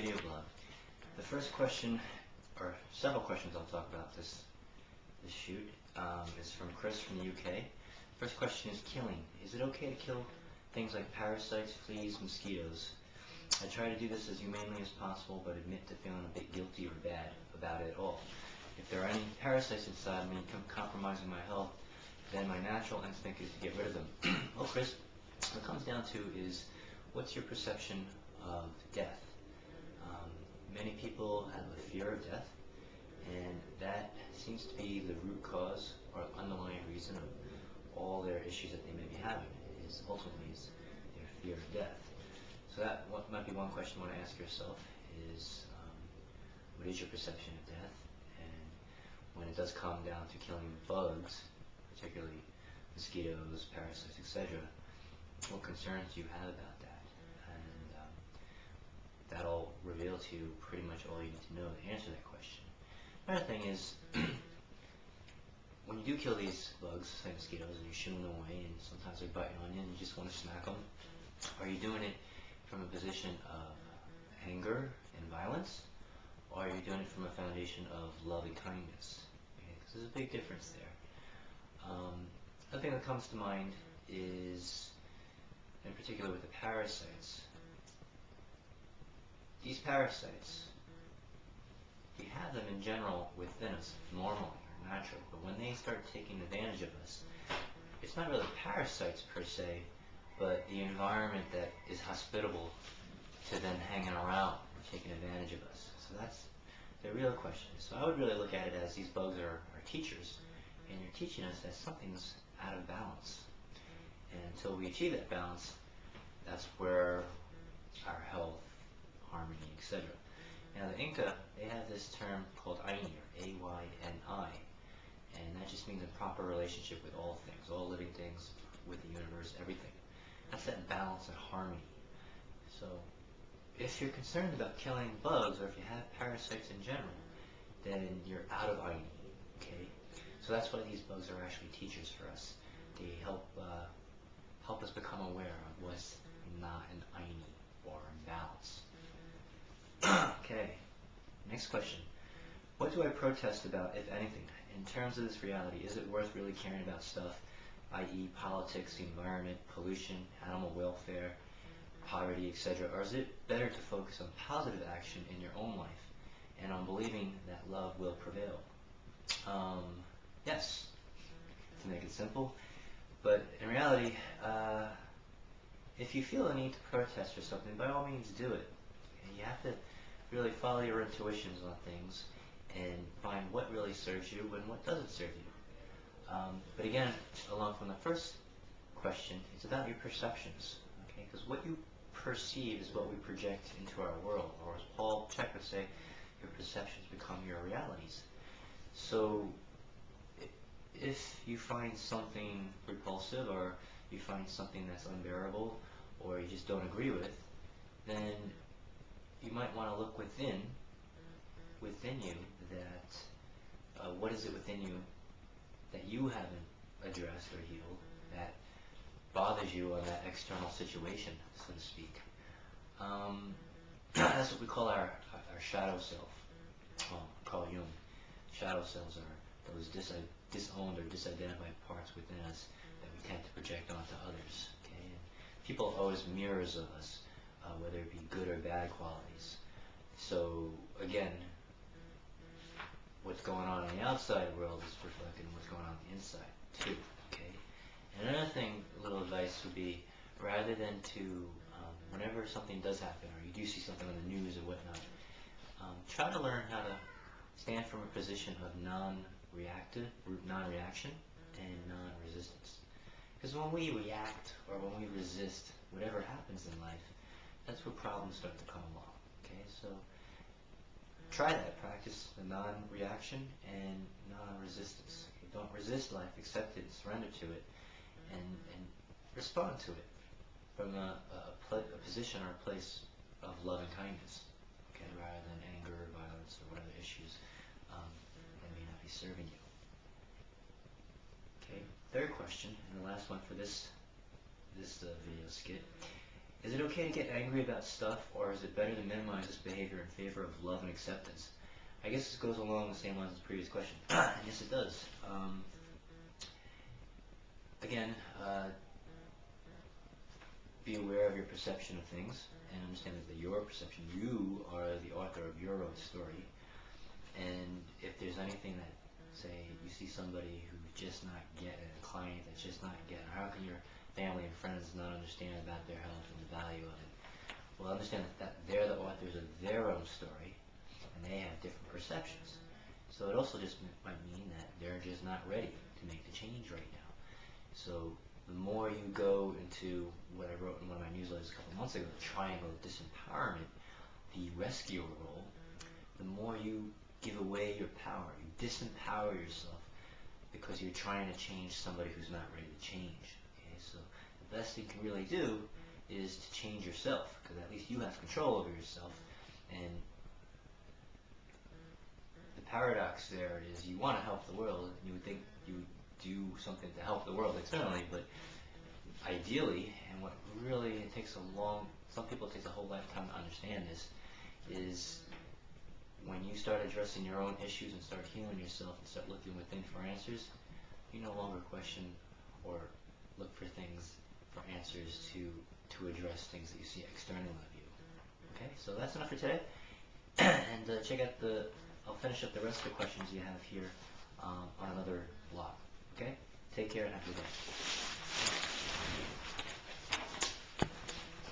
video blog. The first question, or several questions I'll talk about this shoot, is from Chris from the UK. First question is killing. Is it okay to kill things like parasites, fleas, mosquitoes? I try to do this as humanely as possible, but admit to feeling a bit guilty or bad about it all. If there are any parasites inside me compromising my health, then my natural instinct is to get rid of them. Well, Chris, what it comes down to is, what's your perception of death? Many people have a fear of death, and that seems to be the root cause or underlying reason of all their issues that they may be having, is ultimately their fear of death. So that might be one question you want to ask yourself is, what is your perception of death? And when it does come down to killing bugs, particularly mosquitoes, parasites, etc., what concerns do you have about that? And that'll reveal to you pretty much all you need to know to answer that question. Another thing is, when you do kill these bugs, say mosquitoes, and you shoo them away, and sometimes they're biting on you and you just want to smack them, are you doing it from a position of anger and violence, or are you doing it from a foundation of love and kindness? Okay, 'cause there's a big difference there. Another thing that comes to mind is, in particular with the parasites, these parasites, we have them in general within us, normally or naturally, but when they start taking advantage of us, it's not really parasites per se, but the environment that is hospitable to them hanging around and taking advantage of us. So that's the real question. So I would really look at it as these bugs are teachers, and you're teaching us that something's out of balance. And until we achieve that balance, that's where our health, harmony, etc. Now the Inca, they have this term called Aini, or A-Y-N-I, and that just means a proper relationship with all things, all living things, with the universe, everything. That's that balance and harmony. So if you're concerned about killing bugs, or if you have parasites in general, then you're out of Aini, okay? So that's why these bugs are actually teachers for us. They help us become aware of what's not in Aini, or in balance. Okay, next question. What do I protest about, if anything? In terms of this reality, is it worth really caring about stuff, i.e. politics, the environment, pollution, animal welfare, poverty, etc., or is it better to focus on positive action in your own life and on believing that love will prevail? Yes, to make it simple, but in reality, if you feel a need to protest or something, by all means do it. And you have to really follow your intuitions on things and find what really serves you and what doesn't serve you. But again, along from the first question, it's about your perceptions, okay? Because what you perceive is what we project into our world, or as Paul Check would say, your perceptions become your realities. So if you find something repulsive, or you find something that's unbearable, or you just don't agree with, then you might want to look within you, that what is it within you that you haven't addressed or healed that bothers you on that external situation, so to speak. That's what we call our shadow self. Well, Carl Jung. Shadow selves are those disowned or disidentified parts within us that we tend to project onto others. Okay? And people are always mirrors of us, whether it be good or bad qualities. So again, what's going on in the outside world is reflected in what's going on the inside too. Okay. And another thing, a little advice would be, rather than to whenever something does happen, or you do see something on the news or whatnot, try to learn how to stand from a position of non-reaction and non-resistance. Because when we react or when we resist whatever happens in life, that's where problems start to come along. Okay, so try that. Practice the non-reaction and non-resistance. Okay, don't resist life, accept it, surrender to it, and respond to it from a position or a place of love and kindness, okay, rather than anger, violence, or whatever issues that may not be serving you. Okay, third question, and the last one for this video skit, Is it okay to get angry about stuff, or is it better to minimize this behavior in favor of love and acceptance? I guess this goes along the same lines as the previous question. And yes, it does. Again, be aware of your perception of things, and understand that your perception, you are the author of your own story. And if there's anything that, say, you see somebody who's just not getting it, a client that's just not getting it, how can your family and friends not understand about their health and the value of it? Well, understand that they're the authors of their own story, and they have different perceptions. So it also just might mean that they're just not ready to make the change right now. So the more you go into what I wrote in one of my newsletters a couple months ago, the triangle of disempowerment, the rescuer role, the more you give away your power, you disempower yourself because you're trying to change somebody who's not ready to change. Okay? So the best thing you can really do is to change yourself, because at least you have control over yourself. And the paradox there is you want to help the world, and you would think you would do something to help the world externally, but ideally, and what really it takes some people it takes a whole lifetime to understand this, is when you start addressing your own issues and start healing yourself and start looking within for answers, you no longer question or look for things for answers to address things that you see externally of you. Okay, so that's enough for today. And check out I'll finish up the rest of the questions you have here on another blog. Okay, take care and have a good day.